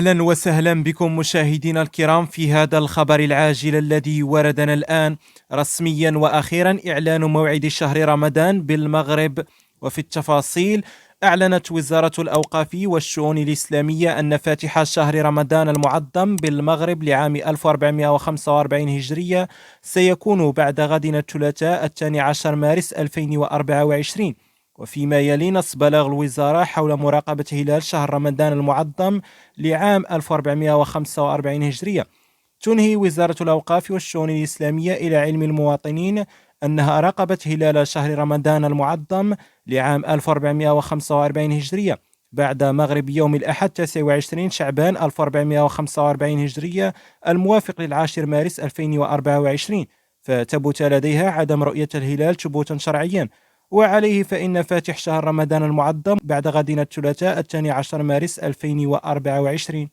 أهلا وسهلا بكم مشاهدينا الكرام في هذا الخبر العاجل الذي وردنا الآن رسميا وأخيرا إعلان موعد شهر رمضان بالمغرب. وفي التفاصيل، أعلنت وزارة الأوقاف والشؤون الإسلامية أن فاتح شهر رمضان المعظم بالمغرب لعام 1445 هجرية سيكون بعد غد الثلاثاء 12 مارس 2024. وفيما يلي نص بلاغ الوزارة حول مراقبة هلال شهر رمضان المعظم لعام 1445 هجرية، تنهي وزارة الأوقاف والشؤون الإسلامية إلى علم المواطنين أنها راقبت هلال شهر رمضان المعظم لعام 1445 هجرية بعد مغرب يوم الأحد 29 شعبان 1445 هجرية الموافق للعاشر مارس 2024، فتبت لديها عدم رؤية الهلال ثبوتا شرعيا. وعليه فإن فاتح شهر رمضان المعظم بعد غد الثلاثاء 12 مارس 2024.